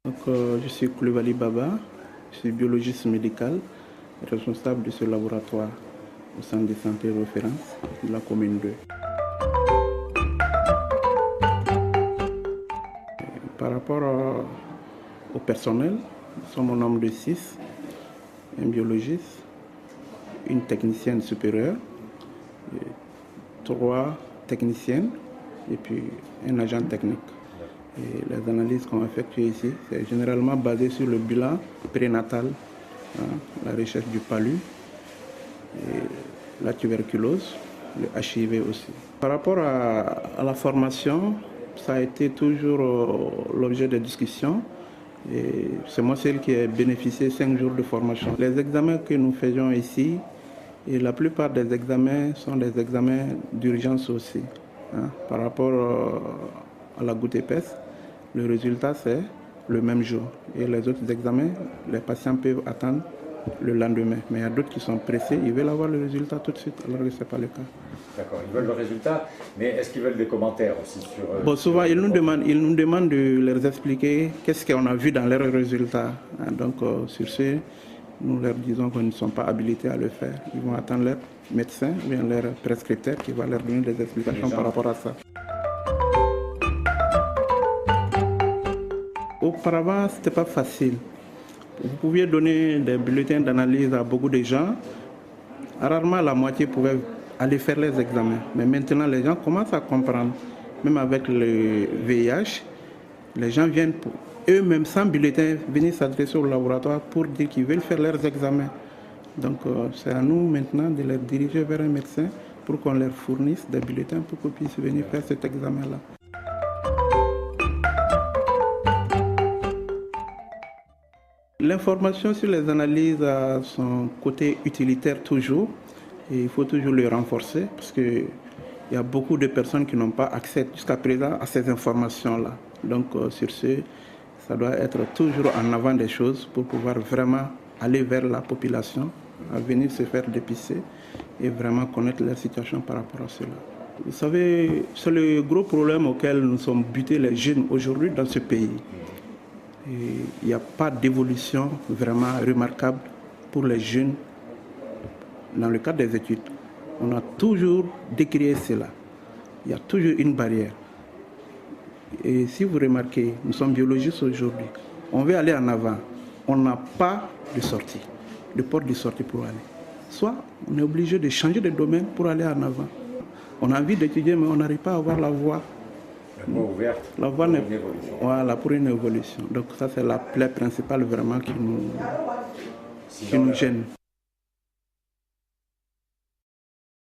Je suis Coulibaly Baba, je suis biologiste médical, responsable de ce laboratoire au centre de santé référence de la commune 2. Par rapport au personnel, nous sommes au nombre de 6, un biologiste, une technicienne supérieure, 3 techniciennes et puis un agent technique. Et les analyses qu'on effectue ici, c'est généralement basé sur le bilan prénatal, la recherche du palu, et la tuberculose, le HIV aussi. Par rapport à la formation, ça a été toujours l'objet de discussions. Et c'est moi celle qui a bénéficié 5 jours de formation. Les examens que nous faisons ici, et la plupart des examens sont des examens d'urgence aussi. Par rapport à la goutte épaisse, le résultat c'est le même jour. Et les autres examens, les patients peuvent attendre le lendemain. Mais il y a d'autres qui sont pressés, ils veulent avoir le résultat tout de suite, alors que ce n'est pas le cas. D'accord, ils veulent le résultat, mais est-ce qu'ils veulent des commentaires aussi sur... Souvent, ils nous demandent de leur expliquer qu'est-ce qu'on a vu dans leurs résultats. Donc, sur ce, nous leur disons qu'ils ne sont pas habilités à le faire. Ils vont attendre leur médecin ou bien leur prescripteur qui va leur donner des explications par rapport à ça. Auparavant, ce n'était pas facile. Vous pouviez donner des bulletins d'analyse à beaucoup de gens. Rarement la moitié pouvaient aller faire les examens. Mais maintenant, les gens commencent à comprendre. Même avec le VIH, les gens viennent pour eux-mêmes, sans bulletin, venir s'adresser au laboratoire pour dire qu'ils veulent faire leurs examens. Donc, c'est à nous maintenant de les diriger vers un médecin pour qu'on leur fournisse des bulletins pour qu'ils puissent venir faire cet examen-là. L'information sur les analyses a son côté utilitaire toujours et il faut toujours le renforcer parce qu'il y a beaucoup de personnes qui n'ont pas accès jusqu'à présent à ces informations-là. Donc sur ce, ça doit être toujours en avant des choses pour pouvoir vraiment aller vers la population, à venir se faire dépister et vraiment connaître la situation par rapport à cela. Vous savez, c'est le gros problème auquel nous sommes butés les jeunes aujourd'hui dans ce pays. Il n'y a pas d'évolution vraiment remarquable pour les jeunes dans le cadre des études. On a toujours décrié cela. Il y a toujours une barrière. Et si vous remarquez, nous sommes biologistes aujourd'hui. On veut aller en avant. On n'a pas de sortie, de porte de sortie pour aller. Soit on est obligé de changer de domaine pour aller en avant. On a envie d'étudier, mais on n'arrive pas à avoir la voie. La voie ouverte pour une évolution. Voilà, pour une évolution. Donc ça, c'est la plaie principale vraiment qui nous gêne.